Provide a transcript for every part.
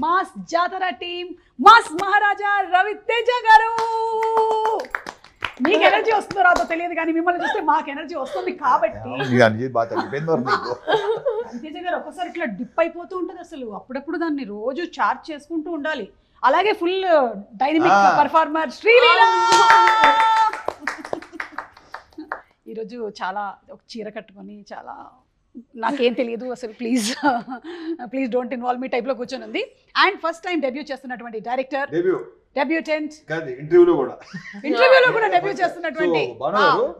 Mass జాతర team mass మహారాజా రవితేజ గారు. మీకు ఎనర్జీ వస్తుందో రాదో తెలియదు కానీ మిమ్మల్ని చూస్తే మాకు ఎనర్జీ వస్తుంది కాబట్టి రవితేజ గారు ఒక్కసారి ఇట్లా డిప్ అయిపోతూ ఉంటుంది అసలు. అప్పుడప్పుడు దాన్ని రోజు చార్జ్ చేసుకుంటూ ఉండాలి. అలాగే ఫుల్ డైనమిక్ పర్ఫార్మర్ శ్రీలీల ఈరోజు చాలా ఒక చీర కట్టుకొని చాలా నాకేం తెలియదు అసలు ప్లీజ్ ప్లీజ్ డోంట్ ఇన్వాల్వ్ మీ టైప్లో కూర్చొని ఉంది. అండ్ ఫస్ట్ టైం డెబ్యూ చేస్తున్నటువంటి డైరెక్టర్ డెబ్యూటెంట్ ఇంటర్వ్యూలో కూడా డెబ్యూ చేస్తున్నటువంటి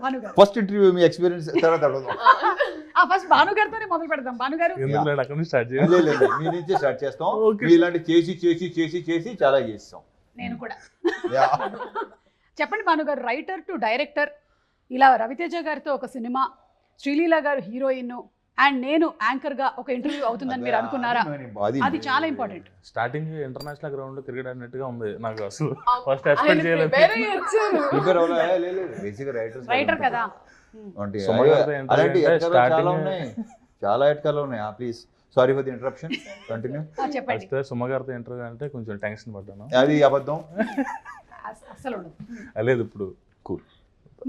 భానుగారు. ఫస్ట్ ఇంటర్వ్యూ మీ ఎక్స్పీరియన్స్ తర్వాత ఫస్ట్ భానుగారితోనే మొదలు పెడదాం. భానుగారు మీ నుంచే స్టార్ట్ చేస్తాం. ఇలాంటి చేసి చేసి చేసి చేసి చాలా చేస్తాం. నేను కూడా చెప్పండి భానుగారు, రైటర్ టు డైరెక్టర్, ఇలా రవితేజ గారితో ఒక సినిమా, శ్రీలీల గారు హీరోయిన్ అండ్ నేను యాంకర్ గా ఒక ఇంటర్వ్యూ అవుతుందని మీరు అనుకున్నారా? అది చాలా ఇంపార్టెంట్. స్టార్టింగ్ ఇంటర్నేషనల్ గ్రౌండ్ లో క్రికెట్ అన్నట్టుగా ఉంది నాకు. అసలు ఫస్ట్ ఎక్స్పెక్ట్ చేయలేదు. రైటర్ కదా. చాలా ఎట్కాలు ఉన్నాయి. Please sorry for the interruption. Continue. చెప్పండి. ఫస్ట్ సుమగారితో ఇంటర్వ్యూ అంటే కొంచెం టెన్షన్ పడ్డాను. అది అబద్ధం అసలు లేదు. ఇప్పుడు కూల్.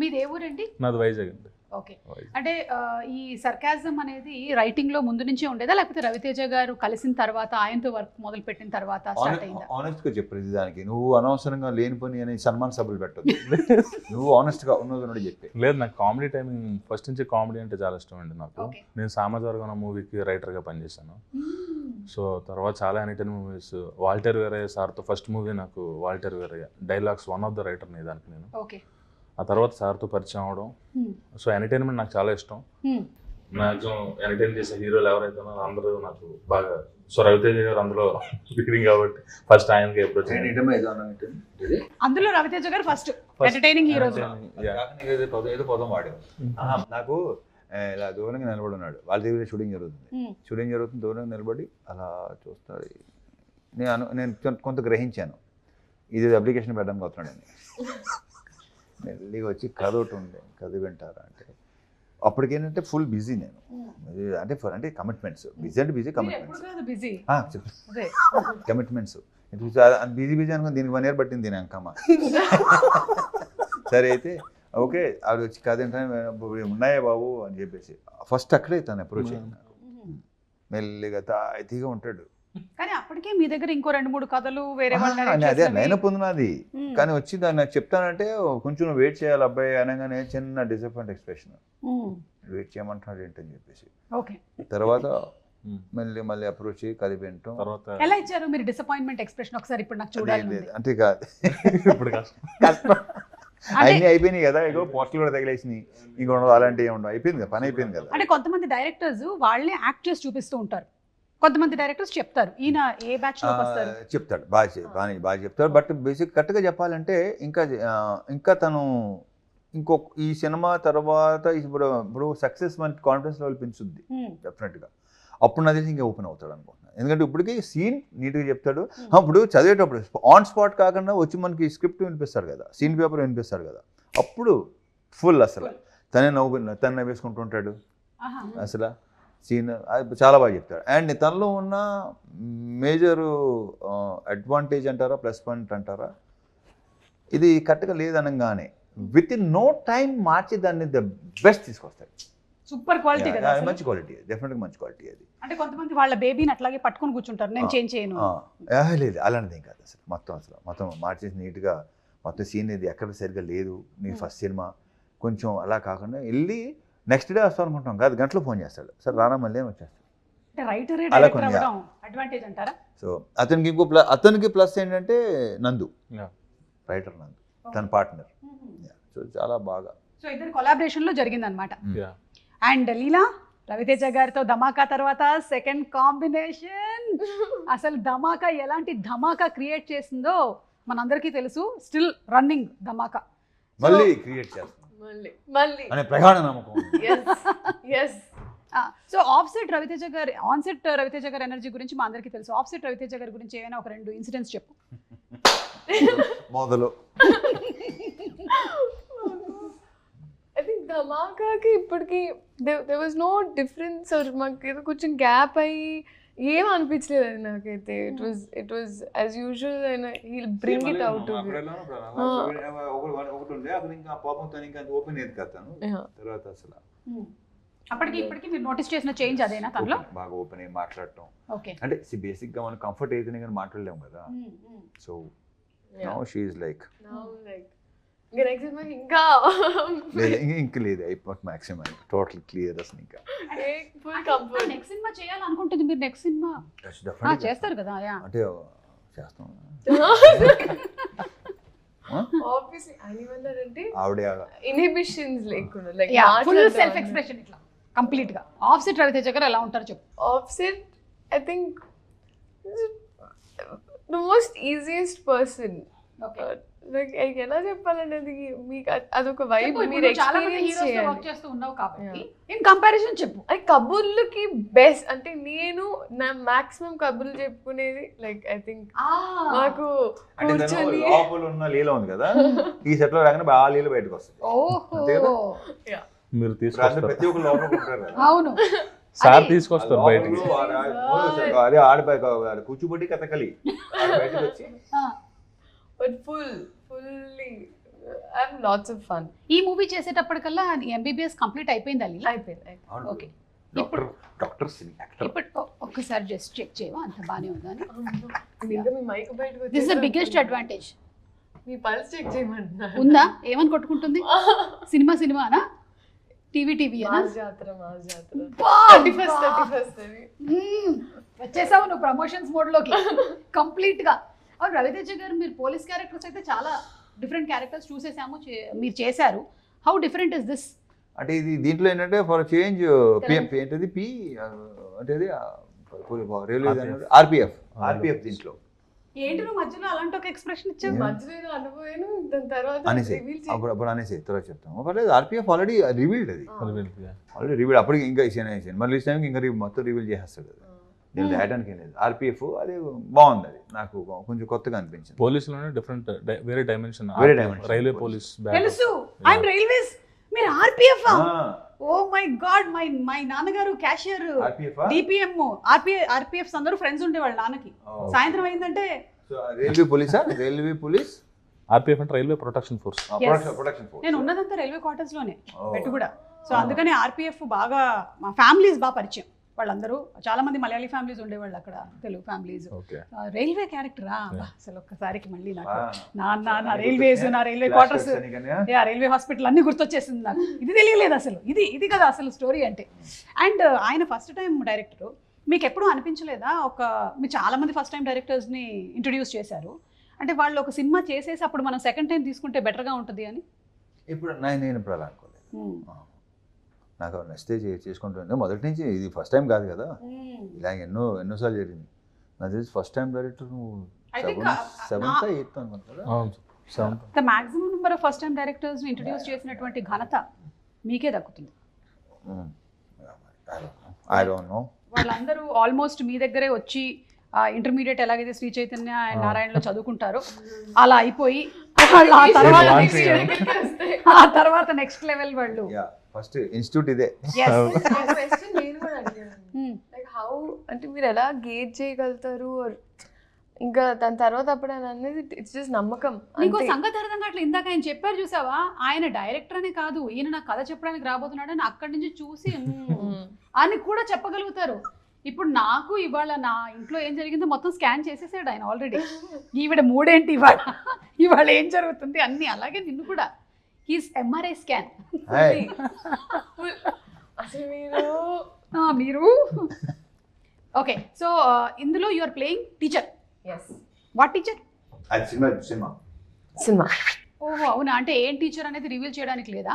మీది ఏ ఊరండి? నాది వైజాగ్ అండి. ఓకే. అంటే ఈ సర్కాజం అనేది రైటింగ్ లో ముందు నుంచే ఉండేదా లేకపోతే రవితేజ గారు కలిసిన తర్వాత ఆయనతో వర్క్ మొదలు పెట్టిన తర్వాత స్టార్ట్ అయిందా? ఆనెస్ట్ గా చెప్పు దానికి. నువ్వు అనవసరంగా లేని పని అని సన్మాన్ సభలు పెట్టదు. నువ్వు ఆనెస్ట్ గా ఉన్నది చెప్పి. లేదు, నాకు కామెడీ టైమింగ్ ఫస్ట్ నుంచి కామెడీ అంటే చాలా ఇష్టం అండి నాకు. నేను సామాజిక మూవీకి రైటర్ గా పనిచేశాను. సో తర్వాత చాలా ఎంటర్టైన్మెంట్ మూవీస్, వాల్టర్ వేరయ్య సార్తో ఫస్ట్ మూవీ నాకు Waltair Veerayya dialogues one of the writer ని దానికి నేను. ఆ తర్వాత సార్తో పరిచయం అవడం. సో ఎంటర్టైన్మెంట్ నాకు చాలా ఇష్టం. మ్యాక్సిమం ఎంటర్టైన్ చేసే హీరోలు ఎవరైతే అందరూ నాకు బాగా. సో రవితేజ గారు అందులో బిగినింగ్ కాబట్టి ఫస్ట్ ఆయనకి అప్రోచ్. అందులో రవితేజ గారు ఫస్ట్ ఎంటర్టైనింగ్ హీరో. ఏదో పదం వాడారు. నాకు ఇలా దూరంగా నిలబడి ఉన్నాడు. వాళ్ళ దగ్గర షూటింగ్ జరుగుతుంది. దూరంగా నిలబడి అలా చూస్తారు. నేను కొంత గ్రహించాను ఇది అప్లికేషన్ పెట్టడానికి వస్తున్నాడని. మెల్లిగా వచ్చి కథ ఒకటి ఉండే, కథ వింటారా అంటే అప్పటికేంటంటే ఫుల్ బిజీ నేను. అంటే కమిట్మెంట్స్. బిజీ అంటే బిజీ, కమిట్మెంట్స్ బిజీ అనుకుని దీనికి 1 year పట్టింది దీని అంకమ్మ. సరే అయితే ఓకే ఆవిడ వచ్చి కథ ఏంటంటే ఉన్నాయా బాబు అని చెప్పేసి ఫస్ట్ అక్కడే తను అప్రోచ్ అయ్యింది. మెల్లిగా తాయితీగా ఉంటాడు. కానీ అప్పటికే మీ దగ్గర ఇంకో 2-3 కథలు వేరే అదే లైన్ పొందినది. కానీ వచ్చి దాన్ని నాకు చెప్తానంటే కొంచెం వెయిట్ చేయాలి అబ్బాయి అనగానే చిన్న డిసప్పాయింట్ ఎక్స్ప్రెషన్. వెయిట్ చేయమంటున్నాడు ఏంటని చెప్పేసి తర్వాత మళ్ళీ అప్రోచ్ అయ్యి కథ వింటాం. ఎలా ఇచ్చారు మీరు డిసప్పాయింట్మెంట్ ఎక్స్ప్రెషన్? ఒకసారి ఇప్పుడు నాకు చూడాలి. అంతే కాదు, ఇప్పుడు కష్టం. అన్నీ అయిపోయినాయి కదా, ఇగో పోస్టులు కూడా తగిలేసినాయి, ఇంకో అలాంటివి ఉండవు. అయిపోయింది కదా, పని అయిపోయింది కదా. అంటే కొంతమంది డైరెక్టర్స్ వాళ్ళే యాక్ట్ చేసి చూపిస్తూ ఉంటారు, కొంతమంది డైరెక్టర్స్ చెప్తారు ఈయన ఏ బ్యాచ్ లోకి వస్తారు చెప్తాడు. బాగా చెప్తాడు. బట్ బేసిక్ కరెక్ట్గా చెప్పాలంటే ఇంకా తను ఈ సినిమా తర్వాత ఇప్పుడు సక్సెస్ మనకి కాన్ఫిడెన్స్ లెవెల్ పెంచుద్ది డెఫినెట్గా. అప్పుడు నాకు తెలిసి ఇంకా ఓపెన్ అవుతాడు అనుకుంటున్నాను. ఎందుకంటే ఇప్పటికీ సీన్ నీట్గా చెప్తాడు. ఇప్పుడు చదివేటప్పుడు ఆన్ స్పాట్ కాకుండా వచ్చి మనకి స్క్రిప్ట్ వినిపిస్తాడు కదా, సీన్ పేపర్ వినిపిస్తాడు కదా, అప్పుడు ఫుల్ అసలు తనే నవ్వేసుకుంటుంటాడు అసలు. సీన్ చాలా బాగా చెప్తాడు. అండ్ తనలో ఉన్న మేజర్ అడ్వాంటేజ్ అంటారా, ప్లస్ పాయింట్ అంటారా, ఇది కరెక్ట్గా లేదనగానే విత్ ఇన్ నో టైం మార్చి దాన్ని ద బెస్ట్ తీసుకొస్తాడు. సూపర్ క్వాలిటీ కదా, మంచి క్వాలిటీ, డెఫినెట్గా మంచి క్వాలిటీ అది. అంటే కొంతమంది వాళ్ళ బేబీని అట్లాగే పట్టుకొని కూర్చుంటారు, నేను చేంజ్ చేయను. లేదు అలాంటిది ఏం కాదు అసలు. మొత్తం మార్చేసి నీట్గా మొత్తం సీన్ ఇది ఎక్కడ సరిగ్గా లేదు, నీ ఫస్ట్ సినిమా కొంచెం అలా కాకుండా వెళ్ళి నెక్స్ట్ డే వస్తాం అనుకుంటాం కాదు, గంటలో ఫోన్ చేస్తాడు, సార్ రానా మళ్ళీ అని వచ్చేస్తాడు. సో అతనికి ప్లస్ ఏంటంటే నందు, రైటర్ నందు తన పార్ట్నర్. సో చాలా బాగా సో ఇద్దరు కొలాబరేషన్ లో జరిగింది అనమాట. అండ్ లీలా రవితేజ గారితో ధమాకా తర్వాత సెకండ్ కాంబినేషన్, అసలు ధమాకా ఎలాంటి ధమాకా క్రియేట్ చేసిందో మనందరికీ తెలుసు. స్టిల్ రన్నింగ్ ధమాకా మళ్ళీ క్రియేట్ చేస్తాం అనే ప్రగాఢ నమ్మకం. సో ఆఫ్సెట్ రవితేజ గారి ఆన్సెట్ రవితేజ గారి ఎనర్జీ గురించి మా అందరికీ తెలుసు. ఆఫ్సెట్ రవితేజ గారి గురించి ఏమైనా ఒక 2 ఇన్సిడెంట్స్ చెప్పు. మొదలు ఐ థింక్ ధమాకాకి ఇప్పటికి there was no difference. కొంచెం గ్యాప్ అయ్యి ఏం అనిపించలేదు నాకైతే. It was as usual and he'll bring it out to ఒకటి ఉండే అక్కడ ఇంకా పాపంతో ఇంకా ఓపెన్ అయ్యేది కదా తర్వాత అసలు అప్పటికి ఇప్పటికి మీరు నోటీస్ చేసిన చేంజ్ అదేనా తనలో? బాగా ఓపెన్ అయ్యి మాట్లాడటం. ఓకే, అంటే బేసిక్ గా మనం కంఫర్ట్ అయితేనే కానీ మాట్లాడలేము కదా. So now she is like ఇంకా నెక్స్ట్ సినిమా ఇంకా ఇంకా లేదు అయిపోట్ మాక్సిమం టోటల్ క్లియర్ అసలు ఇంకా ఫుల్ కంఫర్ట్. నెక్స్ట్ సినిమా చేయాలనుకుంటుంది మీరు? నెక్స్ట్ సినిమా చేస్తారు కదా? అంటే చేస్తాం ఆబ్వియస్లీ అనివల్ అంటే ఆవిడే ఇన్హిబిషన్స్ లేకుండా లైక్ ఫుల్ సెల్ఫ్ ఎక్స్ప్రెషన్ ఇట్లా కంప్లీట్ గా. ఆఫ్సెట్ రవితేజ గారు ఎలా ఉంటారు చెప్పు? Offset I think the most easiest person. Like ఎలా చెప్పాలంటే అది మీకు అదొక వైబ్ మీరు ఎక్స్పీరియన్స్ చేయాలి. వర్క్ చేస్తూ ఉన్నావు కాబట్టి ఇన్ కంపారిజన్ చెప్పు. అది కబుర్లకి బెస్ట్ అంటే నేను నా మాక్సిమం కబుర్లు చెప్పుకునేది లైక్ ఐ థింక్ నాకు కూర్చొని లోపల ఉన్న లీల ఉంది కదా ఈ సెట్ లో రాగానే బాగా లీల బయటకు వస్తుంది. మీరు తీసుకొస్తారు ప్రతి ఒక్క లోపల ఉంటారు కదా. అవును, సార్ తీసుకొస్తారు బయటకి. అదే ఆడిపోయి కూర్చోబెట్టి కథకలి బయటకు వచ్చి but fully I have lots of fun. ఈ మూవీ చేసేటప్పటికల్లా ఎంబీబీఎస్ కంప్లీట్ అయిపోయింది అల్లి? అయిపోయింది. Okay, doctor actor. ఇప్పుడు ఒక్కసారి జస్ట్ చెక్ చేయవా అంత బానే ఉందా అని? ఇంకా మీ మైక్ బయటకు this is the biggest advantage. మీ పల్స్ చెక్ చేయమంటున్నారు. ఉందా? ఏమని కొట్టుకుంటుంది? సినిమానా? టీవీ మాస్ జాతర 31st వచ్చేసావు నువ్వు ప్రమోషన్స్ మోడ్ లోకి కంప్లీట్ గా. అవును రవితేజ గారు, మీరు పోలీస్ క్యారెక్టర్స్ అయితే చాలా డిఫరెంట్ క్యారెక్టర్స్ చూసేసాము, మీరు చేశారు. How different is this? అంటే ఇది దీంట్లో ఏంటంటే ఫర్ చేంజ్ ఏంటది పి అంటే రైల్వే ఆర్పిఎఫ్ దీంట్లో ఏంటి నువ్వు మధ్యలో అలాంటి ఒక ఎక్స్ప్రెషన్ ఇచ్చావు? మధ్యలో అనుభవాను దాని తర్వాత అనేసి అప్పుడు అనేసి తర్వాత చెప్తాము. పర్లేదు ఆర్పిఎఫ్ ఆల్రెడీ రివీల్డ్ అది ఆల్రెడీ రివీల్డ్. అప్పటికి ఇంకా సినిమా రిలీజ్ టైంకి ఇంకా మొత్తం రివీల్ చేసేస్తాడు అది. నేను రాయడానికి లేదు. ఆర్పిఎఫ్ అది బాగుంది, అది నాకు కొంచెం కొత్తగా అనిపించింది. పోలీసులోనే డిఫరెంట్ వేరే డైమెన్షన్. రైల్వే పోలీస్ తెలుసు, ఐఎమ్ రైల్వేస్, మీరు RPF. Oh my god, my నాన్నగారు క్యాషియర్, డిపిఎం, ఆర్పిఎఫ్ అందరూ ఫ్రెండ్స్ ఉండేవాళ్ళు నాన్నకి. సాయంత్రం అయిందంటే రైల్వే పోలీస్ ఆర్పిఎఫ్ అంటే రైల్వే ప్రొటెక్షన్ ఫోర్స్. నేను ఉన్నదంతా రైల్వే క్వార్టర్స్ లోనే పెట్టు కూడా. సో అందుకని ఆర్పిఎఫ్ బాగా మా ఫ్యామిలీస్ బాగా పరిచయం. వాళ్ళందరూ చాలా మంది మలయాళీ ఫ్యామిలీస్ ఉండేవాళ్ళు అక్కడ, తెలుగు ఫ్యామిలీస్. రైల్వే క్యారెక్టరా అసలు ఒక్కసారికి మళ్ళీ నాకు నా రైల్వేస్, నా రైల్వే క్వార్టర్స్, రైల్వే హాస్పిటల్ అన్ని గుర్తొచ్చేసింది నాకు. ఇది తెలియలేదు అసలు, ఇది కదా అసలు స్టోరీ అంటే. అండ్ ఆయన ఫస్ట్ టైం డైరెక్టర్, మీకు ఎప్పుడూ అనిపించలేదా మీరు చాలా మంది ఫస్ట్ టైం డైరెక్టర్స్ని ఇంట్రడ్యూస్ చేశారు అంటే వాళ్ళు ఒక సినిమా చేసేసి అప్పుడు మనం సెకండ్ టైం తీసుకుంటే బెటర్గా ఉంటుంది అని? ఇప్పుడు నేను ఇప్పుడు అలా అనుకోలేదు. నాకు నచ్చితే చేసుకుంటుంది మొదటి నుంచి. ఇది ఫస్ట్ టైం కాదు కదా, ఇలా ఎన్నోసార్లు జరిగింది. నాకు తెలిసి ఫస్ట్ టైం డైరెక్టర్ నువ్వు 7th 8th అనుకుంటా. The maximum number of first time directors introduce చేసినటువంటి ఘనత మీకే దక్కుతుంది. ఐ డోంట్ నో, వాళ్ళందరూ ఆల్మోస్ట్ మీ దగ్గరే వచ్చి ఇంటర్మీడియట్ ఎలాగైతే శ్రీ చైతన్య అండ్ నారాయణలో చదువుకుంటారో అలా అయిపోయి ఆ తర్వాత నెక్స్ట్ లెవెల్ వాళ్ళు. ఫస్ట్ ఇన్స్టిట్యూట్ ఇదే. నేను కూడా అడిగాను లైక్ హౌ అంటే మీరు ఎలా గేజ్ చేయగలుగుతారు, ఇంకా దాని తర్వాత అప్పుడు అనేది ఇట్స్ జస్ట్ నమ్మకం. ఇంకో సంగతి అర్థం కావట్లేదు, ఇందాక ఆయన చెప్పారు చూసావా, ఆయన డైరెక్టర్ అనే కాదు ఈయన నాకు కథ చెప్పడానికి రాబోతున్నాడని అక్కడి నుంచి చూసి అని కూడా చెప్పగలుగుతారు. ఇప్పుడు నాకు ఇవాళ నా ఇంట్లో ఏం జరిగిందో మొత్తం స్కాన్ చేసేసాడు ఆయన ఆల్రెడీ. ఈవిడ మూడేంటి ఇవాళ ఏం జరుగుతుంది అన్ని, అలాగే నిన్ను కూడా హీస్ ఎంఆర్ఐ స్కాన్. అసలు మీరు ఓకే. సో ఇందులో you are playing teacher. What teacher? సినిమా. ఓహో అవునా, అంటే ఏం టీచర్ అనేది రివీల్ చేయడానికి లేదా?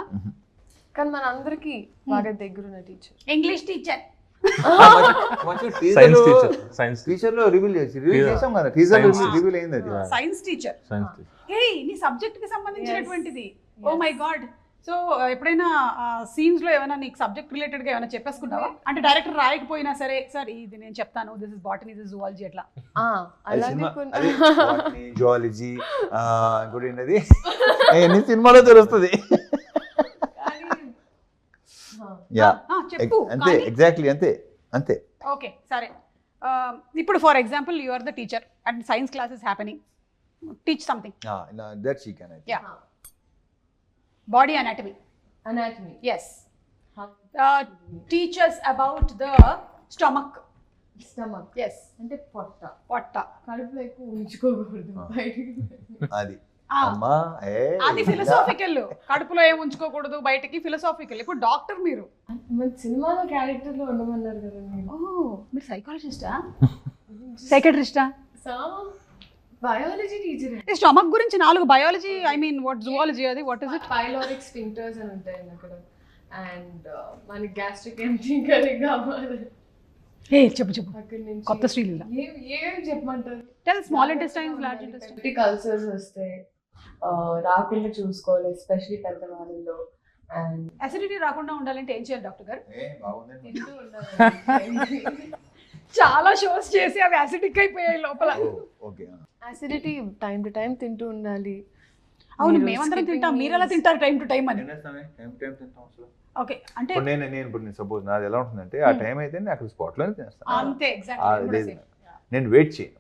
కానీ మన అందరికి బాగా దగ్గరున్న teacher. English teacher. Science teacher లో రివీల్ చేసాం కదా, టీజర్ రివీల్ అయింది అది. Science teacher. హే నీ సబ్జెక్ట్ కి సంబంధించినటువంటిది. Oh my god. సో ఎప్పుడైనా సీన్స్ లో ఏమైనా నీకు సబ్జెక్ట్ రిలేటెడ్ గా ఏమైనా చెప్పేసుకున్నావా? అంటే డైరెక్టర్ రాయకపోయినా సరే సార్ ఇది నేను చెప్తాను, this is botany, this is zoology అట్లా. జువాలజీ ఇంకోటి ఏంటది ఎన్ని సినిమాలో తెలుస్తుంది. చెప్పు అంతే, ఎగ్జాక్ట్లీ అంతే. ఓకే సరే. ఇప్పుడు for example you are the teacher and science class is happening, teach something. That she can. Yeah. Body anatomy. Anatomy. Yes. Teach us about the stomach. Stomach. Yes. అంటే పొట్ట. Potta. కడుపులో ఎక్కువ ఉంచుకోకూడదు బయటికి. అది Ah, అమ్మా అది ఫిలసాఫికల్. కడుపులో ఏం ఉంచుకోకూడదు బయటకి, ఫిలసాఫికల్. ఇప్పుడు డాక్టర్ మీరు. మన సినిమాలో క్యారెక్టర్ లో ఉండమన్నారు కదా మీరు. మీరు సైకాలజిస్టా, సైకాట్రిస్టా? Biology teacher. స్టమక్ గురించి 4 biology, I mean what zoology, అది what is it? Pyloric sphincters అని ఉంటాయి అక్కడ. అండ్ మనకి గ్యాస్ట్రిక్ ఎంటీ కరీ కావాలి. ఏ చెప్పు చెప్పు, అక్కడ నుంచి కొత్త శ్రీలీల. ఏం చెప్పమంటారు? Tell small intestines, large intestine. Ulcers వస్తాయి, రాకుండా చూసుకోవాలి, ఎస్పెషల్లీ పెద్దవాళ్ళలో. అండ్ అసిడిటీ రాకుండా ఉండాలంటే ఏం చేయాలి డాక్టర్ గారు? తింటూ ఉండాలి. చాలా షోస్ చేసి అవి అసిడిక్ అయిపోయాయి లోపల. అసిడిటీ టైం టు టైం తింటూ ఉండాలి. అవును, మీరు మేమందరం skipping తింటాం, మీరు ఎలా తింటారు టైం టు టైం అని? ఓకే, అంటే నేను సపోజ్ నాది ఎలా ఉంటుందంటే ఆ టైం అయితే నేను అక్కడ స్పాట్ లోనే తినేస్తాను. అంతే, ఎగ్జాక్ట్లీ. నేను వెయిట్ చేయను.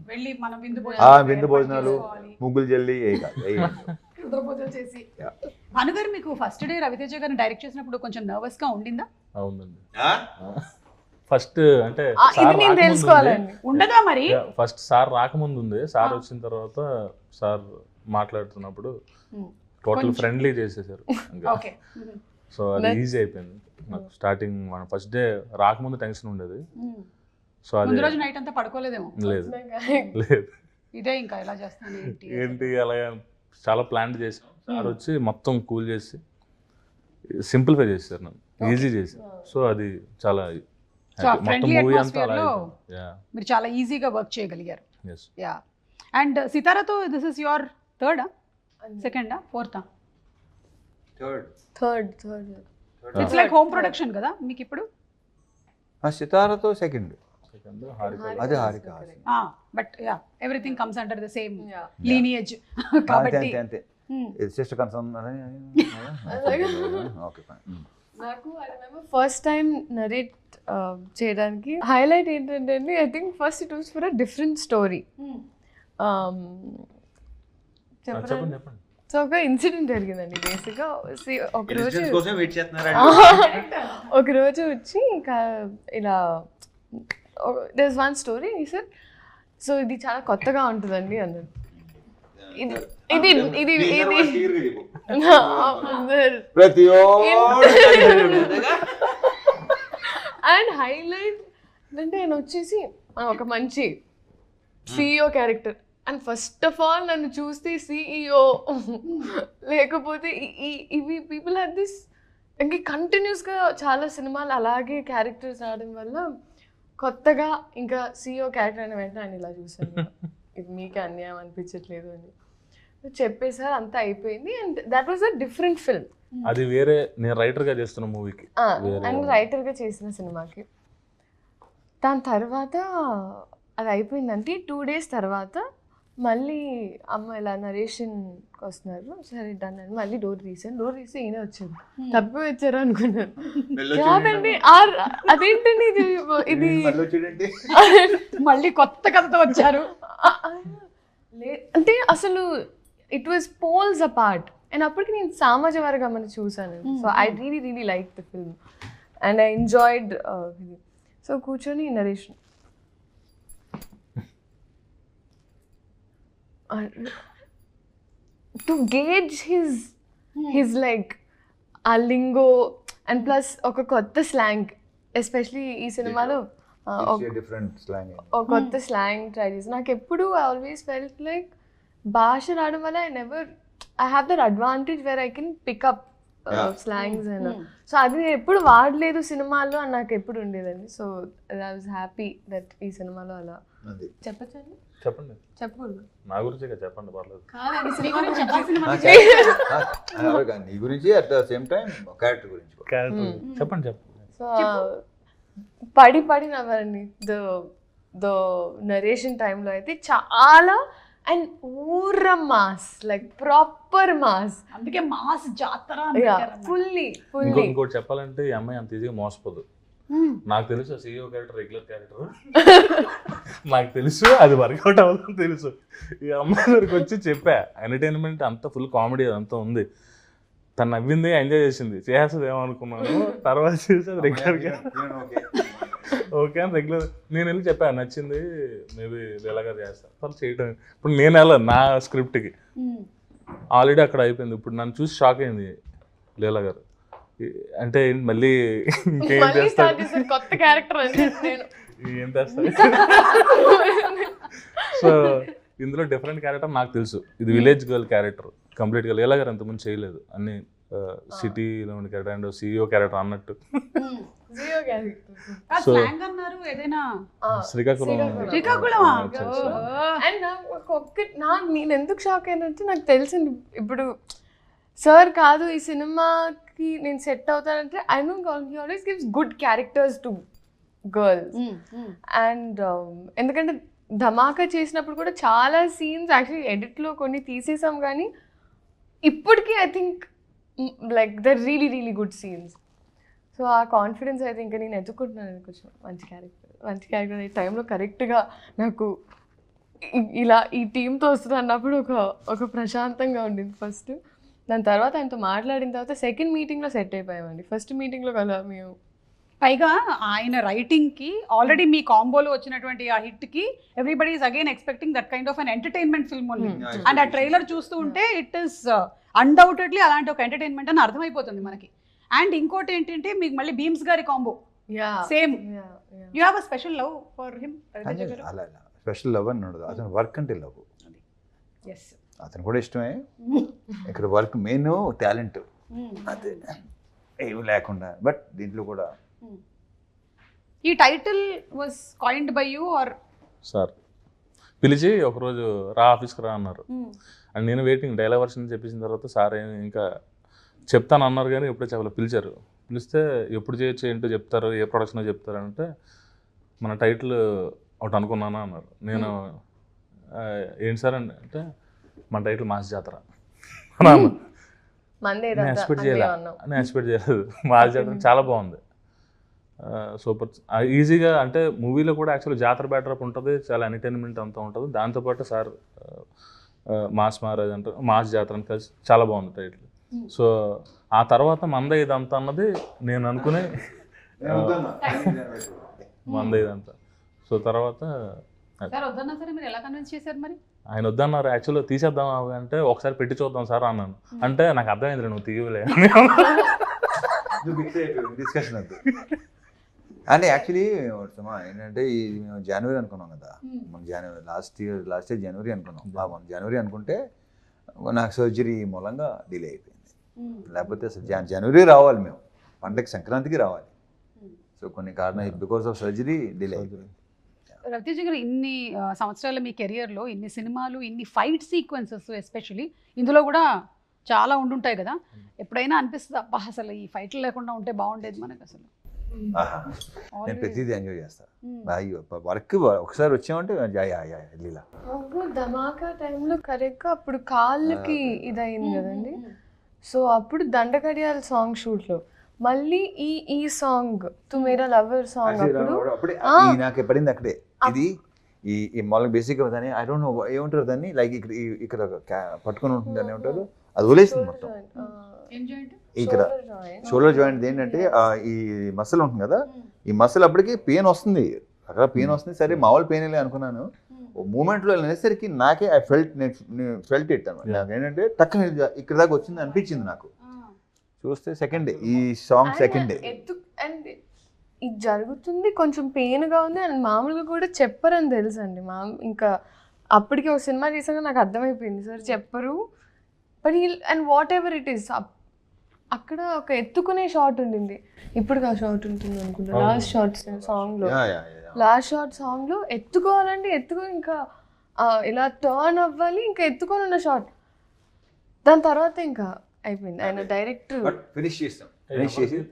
వెళ్ళి మనం విందు విందు భోజనాలు, ముగ్గులు జల్లి రుద్రపూజలు చేసి. భాను గారు, మీకు ఫస్ట్ డే రవితేజ గారిని డైరెక్ట్ చేసినప్పుడు కొంచెం నర్వస్ గా ఉండిందా? అవునండి. ఫస్ట్ అంటే ఇది నేను తెలుసుకోవాలండి. ఉండదా మరి? ఫస్ట్ సార్ రాకముందు ఉంది. సార్ వచ్చిన తర్వాత సార్ మాట్లాడుతున్నప్పుడు టోటల్ ఫ్రెండ్లీ చేసేసారు. ఓకే. సో అది ఈజీ అయిపోయింది నాకు. స్టార్టింగ్ మన ఫస్ట్ డే రాకముందు టెన్షన్ ఉండేది. సో అది ముందు రోజు నైట్ అంతా పడుకోలేదేమో? లేదు లేదు. ఇదే ఇంకా ఎలా చేస్తాను ఏంటి అలా చాలా ప్లాన్ చేసాం. సార్ వచ్చి మొత్తం కూల్ చేసి సింప్లిఫై చేశారు, నన్ను ఈజీ చేశారు. సో అది చాలా మొత్తం మూవీ అంతా అలా మీరు చాలా ఈజీగా వర్క్ చేయగలిగారు. ఎస్. యా. అండ్ సితారాతో దిస్ ఇస్ యువర్ థర్డా, సెకండా, ఫోర్తా? Third. It's like home production కదా మీకు ఇప్పుడు? సితారాతో సెకండ్, అదే Harika. But yeah, everything comes under the same lineage కాబట్టి. అంతే. Sister concern. Okay fine. నాకు I remember first time narrate చేయడానికి హైలైట్ ఏంటంటే అండి, I think first it was for a different story. చెప్పండి. సో ఒక ఇన్సిడెంట్ జరిగిందండి. బేసిక్గా ఒకరోజు వచ్చి ఇంకా ఇలా there is one story sir. So ఇది చాలా కొత్తగా ఉంటుందండి అన్నాడు. ఇది ఇది ఇది అండ్ హైలైట్ అంటే ఆయన వచ్చేసి ఒక మంచి CEO character. And first of all నన్ను చూస్తే సిఇఓ లేకపోతే ఇవి పీపుల్ హ్యావ్ దిస్. ఇంక కంటిన్యూస్గా చాలా సినిమాలు అలాగే క్యారెక్టర్స్ రావడం వల్ల కొత్తగా ఇంకా సిఇఓ క్యారెక్టర్ అయిన వెంటనే ఆయన ఇలా చూసాను, ఇది మీకే అన్యాయం అనిపించట్లేదు అని చెప్పేసారు. అంతా అయిపోయింది. And that was a different film. అది వేరే, నేను రైటర్గా చేస్తున్న మూవీకి అండ్ రైటర్గా చేసిన సినిమాకి. దాని తర్వాత అది అయిపోయిందంటే 2 days తర్వాత మళ్ళీ అమ్మ ఇలా నరేషన్కి వస్తున్నారు. సరే డన్ అని మళ్ళీ డోర్ తీసి ఈయన వచ్చారు. తప్పి వచ్చారు అనుకున్నాను. కాదండి, అదేంటండి ఇది మళ్ళీ కొత్త కథతో వచ్చారు అంటే అసలు it was poles apart. And అప్పటికి నేను సామాజ వర్గం చూసాను. So I really like the film and I enjoyed. So కూర్చొని narration to gauge his like a lingo and plus ఒక కొత్త స్లాంగ్, ఎస్పెషలీ ఈ సినిమాలో ఒక కొత్త స్లాంగ్ ట్రై చేసి నాకు ఎప్పుడు ఐ ఆల్వేస్ ఫెల్ట్ లైక్ భాష రావడం వల్ల I have that advantage where I can pick up slangs and so అది నేను ఎప్పుడు వాడలేదు సినిమాల్లో అని నాకు ఎప్పుడు ఉండేదండి. So I was happy that ఈ సినిమాలో అలా చెప్పచ్చండి. చెప్పండి. చెప్పకూడదు నా గురించి చెప్పండి, పర్లేదు. నీ గురించి at the same time character గురించి చెప్పండి. సో పడి నవ్వారండి. ద నరేషన్ టైంలో అయితే చాలా అండ్ ఊర మాస్, లైక్ ప్రాపర్ మాస్. అందుకే మాస్ జాతర ఫుల్లీ. ఇంకోటి చెప్పాలంటే ఈ అమ్మాయి అంత ఈజీగా మోసపోదు. నాకు తెలుసు CEO క్యారెక్టర్ రెగ్యులర్ క్యారెక్టర్, నాకు తెలుసు అది వర్కౌట్ అవ్వదని తెలుసు. ఈ అమ్మాయి దగ్గరికి వచ్చి చెప్పా, ఎంటర్టైన్మెంట్ అంతా ఫుల్ కామెడీ అంతా ఉంది, తను నవ్వింది ఎంజాయ్ చేసింది, చేస్తుంది ఏమనుకున్నాను. తర్వాత చూసి అది రెగ్యులర్గా ఓకే అని రెగ్యులర్ నేను వెళ్ళి చెప్పాను నచ్చింది, మేబీ లీలా గారు చేస్తాను తను చేయటం. ఇప్పుడు నేను వెళ్ళాను నా స్క్రిప్ట్కి, ఆల్రెడీ అక్కడ అయిపోయింది. ఇప్పుడు నన్ను చూసి షాక్ అయింది లీలా గారు, అంటే మళ్ళీ ఇంకేం చేస్తాడు, కొత్త క్యారెక్టర్ అంటే నేను ఏం చేస్తాడు. సో ఇందులో డిఫరెంట్ క్యారెక్టర్ నాకు తెలుసు, ఇది విలేజ్ గర్ల్ క్యారెక్టర్ కంప్లీట్గా. లీలా గారు అంతకుముందు చేయలేదు, అన్ని సిటీలో ఉండే క్యారెక్టర్ అండ్ CEO క్యారెక్టర్ అన్నట్టు. సో శ్రీకాకుళం అండ్ నాకు నేను ఎందుకు షాక్ అయినంటే నాకు తెలిసింది ఇప్పుడు సార్ కాదు ఈ సినిమాకి నేను సెట్ అవుతానంటే I know he always gives good characters to girls. And ఎందుకంటే ధమాకా చేసినప్పుడు కూడా చాలా సీన్స్ యాక్చువల్లీ ఎడిట్లో కొన్ని తీసేసాం, కానీ ఇప్పటికీ I think like the really good scenes. So ఆ కాన్ఫిడెన్స్ అయితే ఇంకా నేను ఎత్తుకుంటున్నాను కొంచెం మంచి క్యారెక్టర్ ఈ టైంలో కరెక్ట్గా నాకు ఇలా ఈ టీంతో వస్తుంది అన్నప్పుడు ఒక ప్రశాంతంగా ఉండింది ఫస్ట్. దాని తర్వాత ఆయనతో మాట్లాడిన తర్వాత సెకండ్ మీటింగ్లో సెట్ అయిపోయామండి. ఫస్ట్ మీటింగ్లో కదా మేము పైగా ఆయన రైటింగ్కి ఆల్రెడీ మీ కాంబోలో వచ్చినటువంటి ఆ హిట్కి everybody is again expecting that kind of an entertainment film only. And ఆ ట్రైలర్ చూస్తూ ఉంటే ఇట్ ఈస్ అన్డౌటెడ్లీ అలాంటి ఒక ఎంటర్టైన్మెంట్ అని అర్థమైపోతుంది మనకి. అండ్ ఇంకోటి ఏంటంటే మీకు మళ్ళీ భీమ్స్ గారి combo same. You have a special love for him? అలా స్పెషల్ లవ్ అని ఉండదు, అతను వర్క్ అంటే లవ్. అతను కూడా ఇష్టమే, ఇక్కడ వర్క్ మెయిన్ టాలెంట్ అదే ఏమి లేకుండా. బట్ దీంట్లో కూడా ఈ title was coined by you are sir? పిలిచి ఒకరోజు రా ఆఫీస్కి రా అన్నారు, అండ్ నేను వెయిటింగ్ డైలాగ్ వర్షన్ చెప్పేసిన తర్వాత సార్ ఇంకా చెప్తాను అన్నారు, కానీ ఎప్పుడో చెప్పలేదు. పిలిచారు, పిలిస్తే ఎప్పుడు చేయొచ్చు ఏంటో చెప్తారు, ఏ ప్రొడక్షనో చెప్తారు అంటే మన టైటిల్ ఒకటి అనుకున్నానా అన్నారు. నేను ఏంటి సార్ అంటే మన టైటిల్ మాస్ జాతర అన్నాను. నేను ఎక్స్పెక్ట్ చేయలేదు మాస్ జాతర చాలా బాగుంది, సూపర్ ఈజీగా. అంటే మూవీలో కూడా యాక్చువల్లీ జాతర బ్యాటరప్ ఉంటుంది, చాలా ఎంటర్టైన్మెంట్ అంతా ఉంటుంది. దాంతోపాటు సార్ మాస్ మహారాజ్ అంటే మాస్ జాతర అని కలిసి చాలా బాగుంది టైటిల్. సో ఆ తర్వాత మంద ఇదంతా అన్నది నేను అనుకునే మంద ఇదంతా. సో తర్వాత ఆయన వద్దన్నారు, యాక్చువల్గా తీసేద్దాం అంటే ఒకసారి పెట్టి చూద్దాం సార్ అన్నాను. అంటే నాకు అర్థమైంది నువ్వు తీయలే డిస్కషన్ వద్దు అంటే. యాక్చువల్లీ ఏంటంటే ఇది మేము జనవరి అనుకున్నాం కదా, మనం జనవరి లాస్ట్ ఇయర్ జనవరి అనుకున్నాం. మనం జనవరి అనుకుంటే నాకు సర్జరీ మూలంగా డిలే అయిపోయింది. లేకపోతే అసలు జనవరి రావాలి, మేము పండగకి సంక్రాంతికి రావాలి. సో కొన్ని కారణాలు బికాస్ ఆఫ్ సర్జరీ డిలే అయిపోయింది. రవితేజ గారు ఇన్ని సంవత్సరాల మీ కెరియర్లో ఇన్ని సినిమాలు, ఇన్ని ఫైట్ సీక్వెన్సెస్ ఎస్పెషలీ ఇందులో కూడా చాలా ఉండుంటాయి కదా, ఎప్పుడైనా అనిపిస్తుంది అబ్బా అసలు ఈ ఫైట్లు లేకుండా ఉంటే బాగుండేది మనకు అసలు? నేను ప్రతిదీ ఎంజాయ్ చేస్తాను. వర్క్ ఒకసారి వచ్చామంటే లీలా ధమాకా టైంలో కరెక్ట్గా అప్పుడు కాళ్ళకి ఇదయింది కదండి. సో అప్పుడు దండకడియాల సాంగ్ షూట్లో మళ్ళీ ఈ సాంగ్ తు మేరా లవర్ సాంగ్ అప్పుడు నాకు పడింది అక్కడే. ఇది ఈ మామూలుగా బేసిక్గా దాన్ని ఐ డోంట్ నో ఏమంటారు దాన్ని, లైక్ ఇక్కడ పట్టుకొని ఉంటుంది దాన్ని ఏమంటారు, అది వదిలేసింది మొత్తం. ఇక్కడ షోల్డర్ జాయింట్ ఏంటంటే ఈ మసిల్ ఉంటుంది కదా, ఈ మసిల్ అప్పటికి పెయిన్ వస్తుంది, అక్కడ పెయిన్ వస్తుంది. సరే మామూలు పెయిన్ వెళ్ళి అనుకున్నాను. మూమెంట్లో వెళ్ళేసరికి నాకే ఐ ఫెల్ట్ ఇట్ అనమాట. నాకు ఏంటంటే టక్కున ఇక్కడ దాకా వచ్చింది అనిపించింది నాకు. చూస్తే సెకండ్ డే ఈ సాంగ్ సెకండ్ డే అండ్ ఇది జరుగుతుంది, కొంచెం పెయిన్గా ఉంది అండ్ మామూలుగా కూడా చెప్పరని తెలుసు అండి. ఇంకా అప్పటికి ఒక సినిమా చేసాక నాకు అర్థమైపోయింది సార్ చెప్పరు. But and what ever it is అక్కడ ఒక ఎత్తుకునే షాట్ ఉండింది, ఇప్పుడు ఆ షాట్ ఉంటుంది అనుకుంటా లాస్ట్ షాట్ సాంగ్లో ఎత్తుకోవాలంటే ఇంకా ఇలా టర్న్ అవ్వాలి, ఇంకా ఎత్తుకొని ఉన్న షాట్. దాని తర్వాత ఇంకా అయిపోయింది, ఆయన డైరెక్ట్ ఫినిష్ చేస్తాం.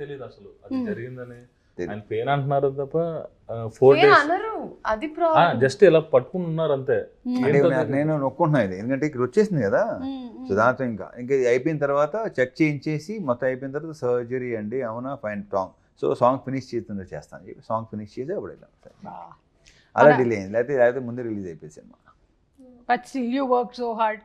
తెలియదు అసలు అది జరిగిందని. ఆయన పెయిన్ అంటున్నారు తప్ప 4 days అనరు, అది జస్ట్ ఇలా పట్టుకుని ఉన్నారు అంతే. నేను నొక్కుంటున్నా ఇది, ఎందుకంటే ఇక్కడ వచ్చేసింది కదా. సో దాంతో ఇంకా అయిపోయిన తర్వాత చెక్ చేయించేసి మొత్తం అయిపోయిన తర్వాత సర్జరీ అండి అవునా ఫైన్ సో సాంగ్ ఫినిష్ చేస్తాను చెప్పి సాంగ్ ఫినిష్ చేసి అప్పుడు వెళ్ళాం. అలా డిలే అయింది, లేకపోతే ముందే రిలీజ్ అయిపోయింది cinema. But still you work so hard.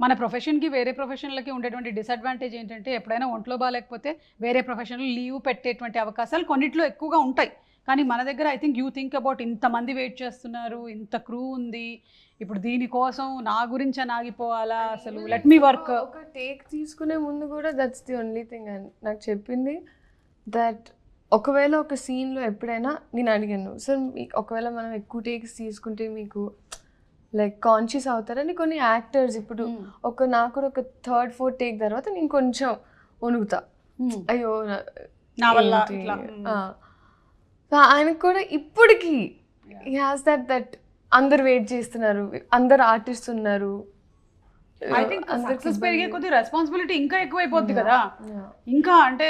మన ప్రొఫెషన్కి వేరే ప్రొఫెషన్లకి ఉండేటువంటి డిసడ్వాంటేజ్ ఏంటంటే ఎప్పుడైనా ఒంట్లో బాగాలేకపోతే వేరే ప్రొఫెషన్లో లీవ్ పెట్టేటువంటి అవకాశాలు కొన్నిట్లో ఎక్కువగా ఉంటాయి. కానీ మన దగ్గర I think you think about ఇంతమంది వెయిట్ చేస్తున్నారు, ఇంత క్రూ ఉంది, ఇప్పుడు దీనికోసం నా గురించి అని ఆగిపోవాలా, అసలు లెట్ మీ వర్క్. ఒక టేక్ తీసుకునే ముందు కూడా దట్స్ ది ఓన్లీ థింగ్ నాకు చెప్పింది. దట్ ఒకవేళ ఒక సీన్లో ఎప్పుడైనా నేను అడిగాను, సార్ ఒకవేళ మనం ఎక్కువ టేక్స్ తీసుకుంటే మీకు లైక్ కాన్షియస్ అవుతారని కొన్ని యాక్టర్స్ ఇప్పుడు నాకు కూడా ఒక 3rd 4th టేక్ తర్వాత నేను కొంచెం వణుకుతా, అయ్యో నా వల్ల ఆయనకు కూడా ఇప్పటికీ హీ హాస్ దట్ అందరు వెయిట్ చేస్తున్నారు, అందరు ఆర్టిస్ట్ ఉన్నారు. ఐ థింక్ సక్సెస్ పెరిగే కొద్ది రెస్పాన్సిబిలిటీ ఇంకా ఎక్కువైపోద్ది కదా. ఇంకా అంటే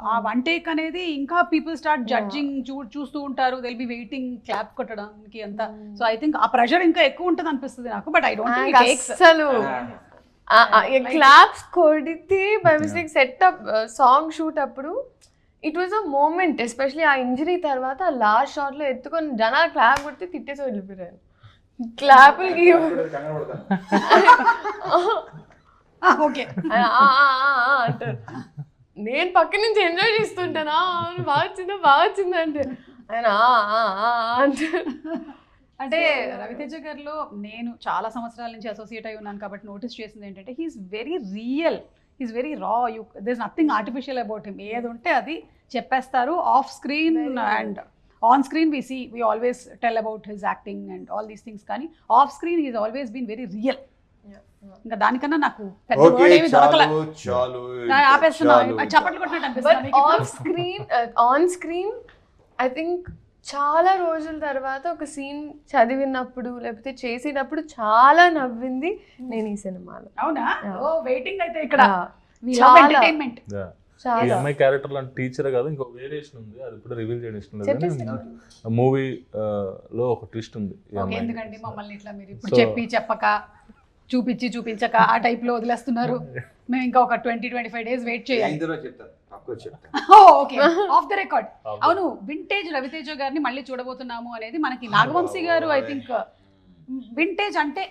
ఆ వన్ టేక్ అనేది ఇంకా పీపుల్ స్టార్ట్ జడ్జింగ్ చూస్తూ ఉంటారు, దిల్ బి వెయిటింగ్ క్లాప్ కొట్టడానికి అంతా. సో ఐ థింక్ ఆ ప్రెషర్ ఇంకా ఎక్కువ ఉంటుంది అనిపిస్తుంది నాకు. But I don't think takes అసలు క్లాప్స్ కొడితే by mistake setup song shoot అప్పుడు it was a moment, especially ఆ ఇంజరీ తర్వాత లాస్ట్ షాట్ లో ఎత్తుకొని జనాలు క్లాప్ కొడితే తిట్టేసి వెళ్ళిపోయారు. క్లాపులకి ఓకే అంటారు, నేను పక్క నుంచి ఎంజాయ్ చేస్తుంటానా బాగా వచ్చిందా అంటే ఆయన అంటారు. అంటే రవితేజ గారిలో నేను చాలా సంవత్సరాల నుంచి అసోసియేట్ అయి ఉన్నాను కాబట్టి నోటీస్ చేసింది ఏంటంటే he's very real, he's very raw. There is nothing artificial about him. ఏది ఉంటే అది చెప్పేస్తారు. Off screen and on screen we always tell about his acting and all these things, కానీ off screen he's always been very real. ఇంకా దానికన్నా నాకు పెద్ద word ఏమీ దొరకలే. ఆపేస్తున్నా, చప్పట్లు కొట్టినట్టు అనిపిస్తుంది. ఆన్ స్క్రీన్ ఐ థింక్ చాలా రోజుల తర్వాత ఒక సీన్ చదివినప్పుడు లేకపోతే చేసేటప్పుడు చాలా నవ్వింది నేను ఈ సినిమాలో. అవునా? ఓ వెయిటింగ్ అయితే ఇక్కడ ఎంటర్టైన్మెంట్. ఈ అమ్మాయి క్యారెక్టర్ లాంటి టీచర్ కాదు, ఇంకో వేరియేషన్ ఉంది, అది ఇప్పుడు రివీల్ చేయడం ఇష్టం లేదు. మూవీ లో ఒక ట్విస్ట్ ఉంది. ఎందుకంటే మమ్మల్ని ఇట్లా మీరు ఇప్పుడు చెప్పక చూపించక ఆ టైప్ లో వదిలేస్తున్నారు. మేము ఇంకా ఒక 20-25 days వెయిట్ చేయాలి. Okay, of the record. అవును, వింటేజ్ రవితేజ గారిని మళ్ళీ చూడబోతున్నాము అనేది మనకి నాగవంశీ గారు ఐ థింక్ వింటేజ్ అంటే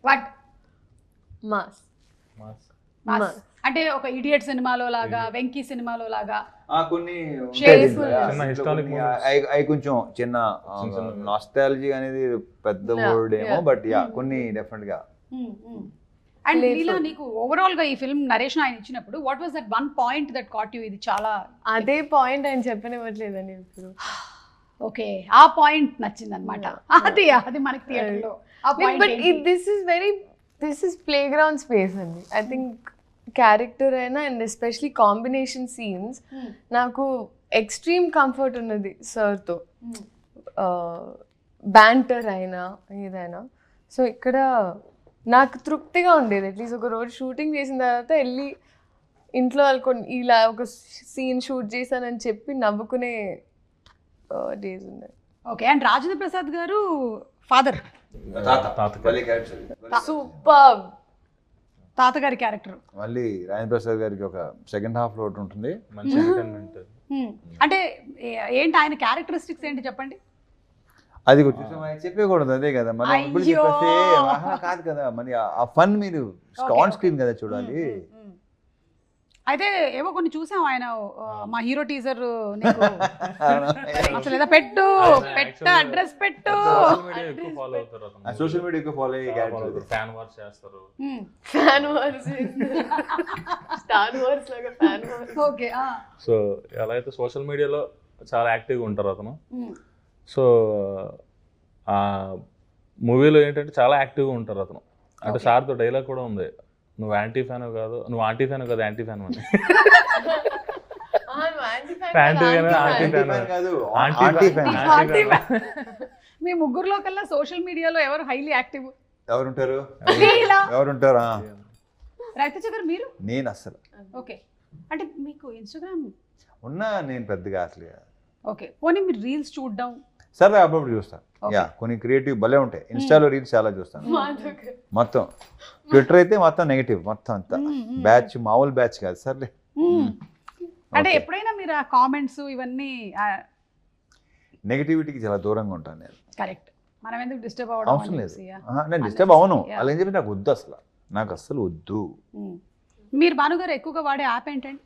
వాట్ మాస్ అంటే ఒక ఇడియట్ సినిమాలో లాగా, వెంకీ సినిమాలో లాగా కొన్ని హిస్టారిక్ కొంచెం చిన్న నాస్టాలజీ అనేది పెద్ద వర్డ్ ఏమో, బట్ యా కొన్ని డెఫినెట్ గా. అండ్ లీలా, నీకు ఓవరాల్ గా ఈ ఫిల్మ్ నరేషన్ ఆయన ఇచ్చినప్పుడు what was that one point that caught you? ఇది చాలా అదే పాయింట్ ఆయన చెప్పనివ్వట్లేదండి ఇప్పుడు. ఓకే, ఆ పాయింట్ నచ్చింది అనమాట. అది మనకి థియేటర్ లో but this is play ground space అండి. ఐ థింక్ క్యారెక్టర్ అయినా అండ్ ఎస్పెషలీ కాంబినేషన్ సీన్స్ నాకు ఎక్స్ట్రీమ్ కంఫర్ట్ ఉన్నది సార్తో, బ్యాంటర్ అయినా ఏదైనా. సో ఇక్కడ నాకు తృప్తిగా ఉండేది. అట్లీస్ట్ ఒక రోజు షూటింగ్ చేసిన తర్వాత వెళ్ళి ఇంట్లో వాళ్ళకొని ఇలా ఒక సీన్ షూట్ చేశానని చెప్పి నవ్వుకునే డేస్ ఉన్నాయి. ఓకే, అండ్ రాజేంద్ర ప్రసాద్ గారు ఫాదర్, సూపర్ తాతగారి క్యారెక్టర్. మళ్ళీ రాజేంద్ర ప్రసాద్ గారికి ఒక సెకండ్ హాఫ్ లో ఉంటుంది, మంచి ఎంటర్టైన్మెంట్. అంటే ఏంటి ఆయన క్యారెక్టరిస్టిక్స్ ఏంటి చెప్పండి? అది చెప్పకూడదు, అదే కదా మనం ఇప్పుడు చెప్పేస్తే కాదు కదా, మరి ఆ ఫన్ మీరు ఆన్ స్క్రీన్ కదా చూడాలి. అయితే ఏవో కొన్ని చూసాం ఆయన మా హీరో టీజర్ అసలు ఏదో పెట్టు అడ్రస్ పెట్టు, సోషల్ మీడియా ఎక్కువ ఫాలో అయ్యే క్యారెక్టర్. ఫ్యాన్ వార్స్ చేస్తారు, స్టార్ వార్స్ లాగా ఫ్యాన్ వార్స్. ఓకే, సో ఎలా అయితే సోషల్ మీడియాలో చాలా యాక్టివ్గా ఉంటారు అతను. సో ఆ మూవీలో ఏంటంటే చాలా యాక్టివ్గా ఉంటారు అతను. అంటే సార్తో డైలాగ్ కూడా ఉంది, నువ్వు యాంటీ ఫ్యాన్ కాదు, నువ్వు ఆంటీ ఫ్యాన్ కాదు, యాంటీ ఫ్యాన్ అని. మీ ముగ్గురులో కల్లా సోషల్ మీడియాలో ఎవరు హైలీ యాక్టివ్? ఎవరుంటారు? రవితేజ గారు, మీరు? నేను అసలు. ఓకే, అంటే మీకు ఇన్స్టాగ్రామ్ ఉన్నా, నేను పెద్దగా అసలు. ఓకే, పోనీ మీరు రీల్స్ చూడడం? సరే, అప్పుడప్పుడు చూస్తాను. యా, కొన్ని క్రియేటివ్ భలే ఉంటాయి. ఇన్స్టాలో రీల్స్ చాలా చూస్తాను. మొత్తం ట్విట్టర్ అయితే మొత్తం నెగిటివ్, మొత్తం అంతా బ్యాచ్, మామూలు బ్యాచ్ కాదు. సర్లే, అంటే ఎప్పుడైనా మీరు ఆ కామెంట్స్ ఇవన్నీ నెగిటివిటీకి చాలా దూరంగా ఉంటాను నేను. కరెక్ట్, మనం ఎందుకు డిస్టర్బ్ అవ్వడం అవసరం లేదు. అనేసి, yeah. నేను డిస్టర్బ్ అవ్వను. Yeah. అలా ఏం చెప్పి నాకు వద్దు, అసలు నాకు అస్సలు వద్దు. మీరు భానుగారు ఎక్కువగా వాడే యాప్ ఏంటండి?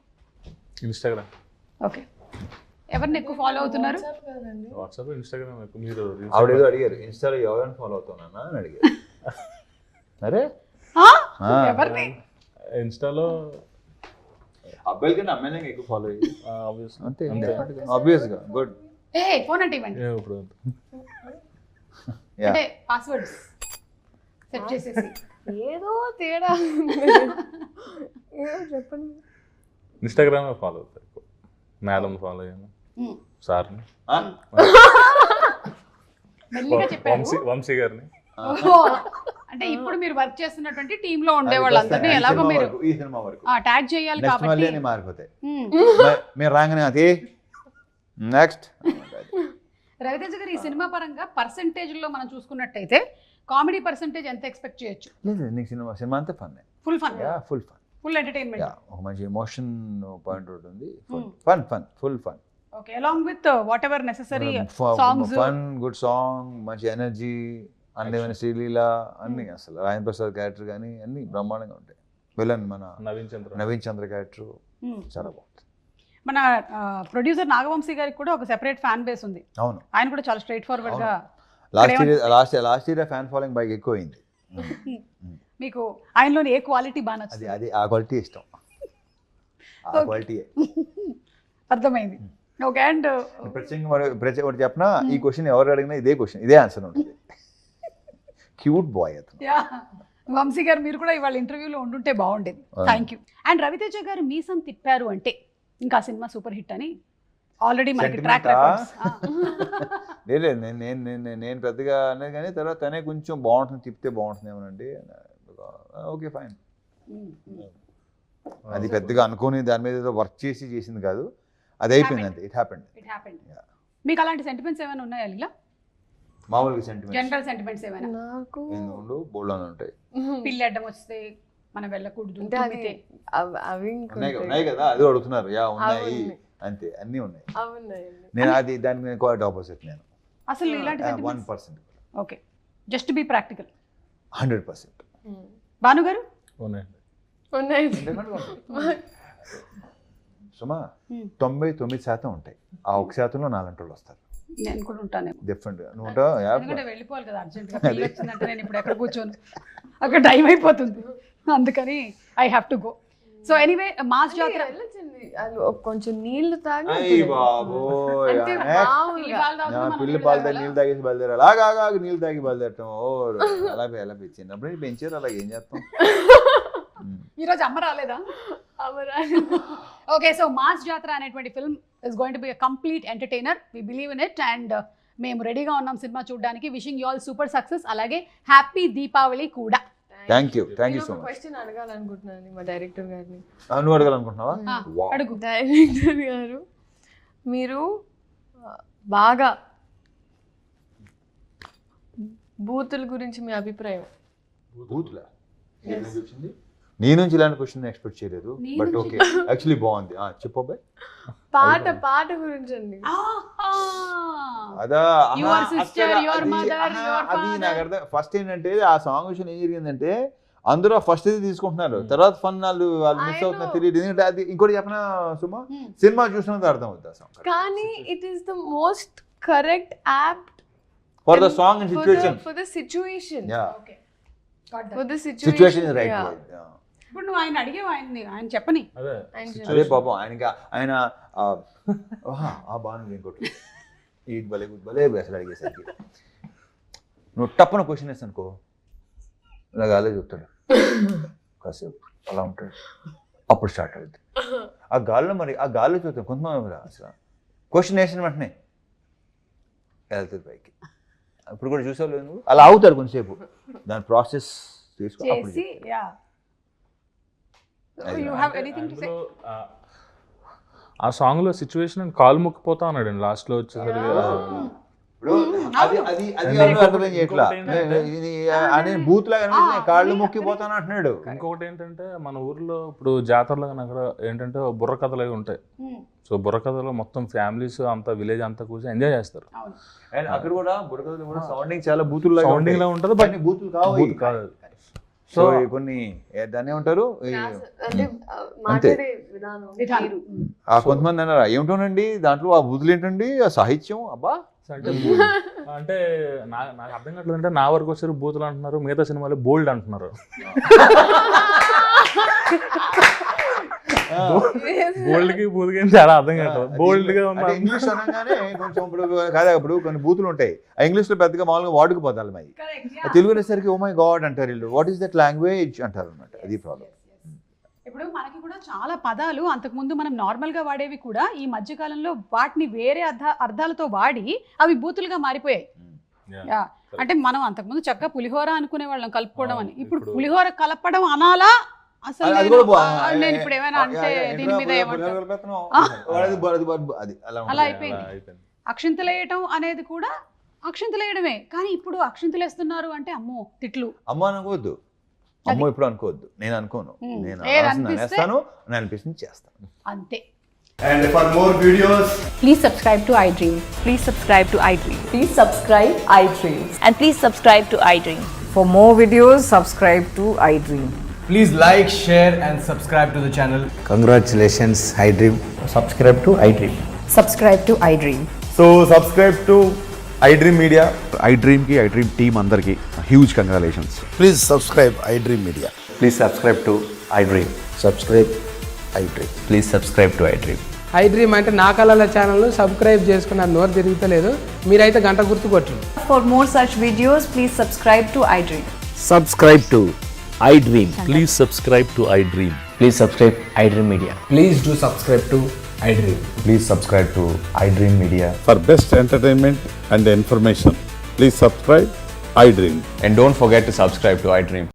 ఇన్స్టాగ్రామ్. ఓకే, ఎవరిని ఎక్కువ ఫాలో అవుతున్నారు? వాట్సాప్, ఇన్స్టాగ్రామ్ ఎక్కువ. మీరు ఆవిడ ఏదో అడిగారు, ఇన్స్టాలో ఎవరైనా ఫాలో అవుతానా అని అడిగారు. అరే ఎవరిని? ఇన్స్టాలో అబ్బాయిల కంటే అమ్మాయిలకి ఎక్కువ ఫాలో అయ్యి అంతే అంతే. ఆబ్వియస్గా. గుడ్. ఏ ఫోన్ అంటే ఇవ్వండి, ఇప్పుడు అంటే పాస్వర్డ్స్ సెట్ చేసేసి. ఏదో తేడా చెప్పండి. ఇన్స్టాగ్రామ్ ఫాలో అవుతాయి ఎక్కువ. మేడం ఫాలో అయ్యాను, సార్ని, మెల్లిగా చెప్పారు. వంశీ గారిని. అంటే ఇప్పుడు మీరు వర్క్ చేస్తున్నటువంటి టీమ్ లో ఉండే వాళ్ళందరినీ ఎలాగో మీరు ఈ సినిమా వరకు ట్యాగ్ చేయాలి నెక్స్ట్ కాబట్టి మళ్ళీ అన్ని మారిపోతాయి. మీరు రాగానే అది నెక్స్ట్. రవితేజ గారు, ఈ సినిమా పరంగా పర్సెంటేజ్ లో మనం చూసుకున్నట్టయితే కామెడీ పర్సెంటేజ్ ఎంత ఎక్స్పెక్ట్ చేయొచ్చు? లేదు, నీకు సినిమా అంతా fun. Full fun, full fun, full entertainment. ఒక మంచి ఎమోషన్ పాయింట్ ఉంటుంది. Full fun. Okay, along with what ever necessary songs. Fun, good song, మంచి ఎనర్జీ, అన్ని శ్రీలీల అన్ని, అసలు రాయన్ ప్రసాద్ క్యారెక్టర్ కానీ అన్ని బ్రహ్మాండంగా ఉంటాయి. విలన్ మన నవీన్ చంద్ర క్యారెక్టర్ చాలా బాగుంటుంది. మన ప్రొడ్యూసర్ నాగవంశీ గారికి కూడా ఒక సెపరేట్ ఫ్యాన్ బేస్ ఉంది. అవును, ఆయన కూడా చాలా స్ట్రైట్ ఫార్వర్డ్ గా. లాస్ట్ ఇయర్ ఫ్యాన్ ఫాలోయింగ్ బాగా ఎక్కువ అయింది. మీకు ఆయనలోని ఏ క్వాలిటీ బాగా నచ్చింది? అది ఆ క్వాలిటీ ఇష్టం, ఆ క్వాలిటీ. అర్థమైంది. ఓకే, అండ్ ప్రత్యేకంగా ఒకటి చెప్పినా, ఈ క్వశ్చన్ ఎవరు అడిగినా ఇదే క్వశ్చన్, ఇదే ఆన్సర్ ఉంటుంది. క్యూట్ బాయ్ అతను. వంశీ గారు, మీరు కూడా ఇవాళ ఇంటర్వ్యూలో ఉండుంటే బాగుండేది. Thank you. అండ్ రవితేజ గారు మీసం తిప్పారు అంటే ఇంకా సినిమా సూపర్ హిట్ అని ఆల్రెడీ మనకి ట్రాక్ రికార్డ్స్. లేదు, నేను పెద్దగా అనేది కానీ తర్వాత తనే కొంచెం బాగుంటుంది, తిప్పితే బాగుంటుందేమోనండి. Okay fine. అది పెద్దగా అనుకోని దాని మీద ఏదో వర్క్ చేసింది కాదు, అది అయిపోయింది అంతే. It happened. మీకు అలాంటి సెంటిమెంట్స్ ఏమైనా ఉన్నాయా ఇలా? మామూలుగా సెంటిమెంట్, జనరల్ సెంటిమెంట్స్ ఏమైనా? నాకు ఎందుకు బోల్డ్ ఉంటాయి. పిల్లి అడ్డం వస్తే మనం వెళ్ళకూడదు, అవి ఉన్నాయి కదా, అది అడుగుతున్నారు. ఉన్నాయి అంతే, అన్నీ ఉన్నాయి. నేను అది దానికి నేను క్వైట్ ఆపోజిట్. నేను అసలు ఇలాంటి 1%. Okay, just be practical. 100%. Bhanu గారు? సుమా 99% ఉంటాయి, ఆ 1%లో నాలంటోళ్ళు వస్తారు. నేను కూడా ఉంటాను డిఫరెంట్. నువ్వు ఉంటావు, వెళ్ళిపోవాలి కదా అర్జెంట్గా. పిల్లి వచ్చిందంటే నేను ఇప్పుడు ఎక్కడ కూర్చోను, అక్కడ టైం అయిపోతుంది, అందుకని I have to go. So anyway, mass జాతర కొంచెం నీళ్లు తాగి పిల్లి పాలు తాగి నీళ్ళు తాగేసి బయలుదేరా. అలాగా నీళ్ళు తాగి బయలుదేరటం. అలా చిన్నప్పుడు పెంచారు, అలాగే ఏం చేస్తాం. ఈరోజు అమ్మ రాలేదా? ఓకే, సో మాస్ జాతర అనేటువంటి film is going to be a complete entertainer. We believe in it and మేము రెడీగా ఉన్నాం సినిమా చూడడానికి. Wishing you all super success, అలాగే హ్యాపీ దీపావళి కూడా. Thank you so much. Question అడగాలనుకుంటున్నాను మా డైరెక్టర్ గారిని. నువ్వు అడగాలనుకుంటున్నావా? అడుగు. డైరెక్టర్ గారు, మీరు బాగా బూతుల గురించి మీ అభిప్రాయం? బూతులా? నీ నుంచి ఇలాంటి క్వశ్చన్ ఎక్స్పెక్ట్ చేయలేదు, బట్ ఓకే, యాక్చువల్లీ బాగుంది. చెప్పు బాయ్. పాట గురించి అండి. అదా అది నాకు అర్థం. ఫస్ట్ ఏంటంటే ఆ సాంగ్ విషయం ఏం జరిగిందంటే, అందరూ ఫస్ట్ ఇది తీసుకుంటున్నారు, తర్వాత ఫన్ వాళ్ళు మిస్ అవుతున్నారు, తెలియదు. ఎందుకంటే అది ఇంకోటి చెప్పిన సుమా, సినిమా చూసినంత అర్థం అవుతుంది ఆ సాంగ్. కానీ it is the most correct apt for the song and situation. For the situation. Okay, for the situation is right. ఇప్పుడు నువ్వు ఆయన అడిగావు, ఆయన చెప్పని. అదే పాపం ఆయన ఆ బాగుంది. ఇంకోటి ఈట్ భలే గుడ్ భలే అసలు అడిగేసరికి నువ్వు టప్పున క్వశ్చన్ వేస్తాను అనుకో, ఇలా గాలే చెప్తాడు, కాసేపు అలా ఉంటాడు, అప్పుడు స్టార్ట్ అవుతుంది ఆ గాల్లో. మరి ఆ గాల్లో చూస్తాం కొంతమంది అసలు క్వశ్చన్ వేసిన వెంటనే వెళ్తుంది పైకి. ఇప్పుడు కూడా చూసావు నువ్వు, అలా అవుతాడు కొంతసేపు, దాని ప్రాసెస్ చేసి. ఆ సాంగ్ లో సిచ్యువేషన్ కాలు మొక్కిపోతా అన్నాడు లాస్ట్ లో వచ్చేసరికి. ఇప్పుడు అది అర్థం చేయట్లా అని బూత్ లాగా అనిపిస్తుంది, కాళ్ళు మొక్కిపోతాను అంటున్నాడు. ఇంకొకటి ఏంటంటే మన ఊర్లో ఇప్పుడు జాతరలో కనుక ఏంటంటే బుర్ర కథలు అవి ఉంటాయి. సో బుర్ర కథలో మొత్తం ఫ్యామిలీస్ అంతా విలేజ్ అంతా కూర్చొని ఎంజాయ్ చేస్తారు. అండ్ అక్కడ కూడా బుర్ర కథలు కూడా సౌండింగ్ చాలా బూతులు సౌండింగ్ లా ఉంటుంది, బట్ బూతులు కాదు. సో కొన్ని దాన్ని ఏమంటారు, కొంతమంది అన్నారు ఏమిటోనండి దాంట్లో ఆ బూతులు ఏంటండి ఆ సాహిత్యం అబ్బా అంటే నాకు అర్థం కావట్లేదు. అంటే నా వరకు వచ్చారు బూతులు అంటున్నారు, మిగతా సినిమాలు బోల్డ్ అంటున్నారు. బోల్డ్ కి బూతుకి చాలా అర్థం కాదు. బోల్డ్ గా ఇంగ్లీష్ అనగానే కొంచెం ఇప్పుడు కాదా, ఇప్పుడు కొన్ని బూతులు ఉంటాయి ఆ ఇంగ్లీష్ లో పెద్దగా మామూలుగా వాడుకు పోతారు, మరి తెలుగు అనేసరికి ఓ మై గాడ్ అంటారు వీళ్ళు, వాట్ ఈస్ దట్ లాంగ్వేజ్ అంటారు అనమాట. అది ప్రాబ్లం. ఇప్పుడు మనకి కూడా చాలా పదాలు అంతకుముందు మనం నార్మల్ గా వాడేవి కూడా ఈ మధ్య కాలంలో వాటిని వేరే అర్థాలతో వాడి అవి బూతులుగా మారిపోయాయి. అంటే మనం అంతకుముందు చక్కగా పులిహోర అనుకునే వాళ్ళం కలుపుకోవడం అని, ఇప్పుడు పులిహోర కలపడం అనాలా అసలు నేను ఇప్పుడు ఏమైనా అంటే దీని మీద అలా అయిపోయింది. అక్షింతలు వేయటం అనేది కూడా అక్షింతలు వేయడమే, కానీ ఇప్పుడు అక్షింతలు వేస్తున్నారు అంటే అమ్మో తిట్లు. అమ్మ అనుకోవద్దు, అమ్మో ఇప్పుడు అనుకోవద్దు, నేను అనుకోను, నేను వేస్తాను, నేను అనిపిస్తుంది చేస్తాను అంతే. And for more videos, please subscribe to iDream. Please subscribe to iDream. Please subscribe iDream. And please subscribe to iDream. For more videos, subscribe to iDream. please like, share and subscribe to the channel. Congratulations, iDream. Subscribe to iDream. Subscribe to iDream. So subscribe to iDream Media. iDream ki iDream team andarki huge congratulations. Please subscribe iDream Media. Please subscribe to iDream. Subscribe iDream. Please subscribe to iDream. iDream అంటే నా కళల channel subscribe చేసుకున్నారు, నోరు తిరుగుతలేదు, మీరైతే గంట గుర్తు కొట్టండి. For more such videos, please subscribe to iDream. Subscribe to iDream. Please subscribe to iDream. Please subscribe iDream Media. Please do subscribe to iDream. Please subscribe to iDream Media. For best entertainment and information, please subscribe iDream. And don't forget to subscribe to iDream.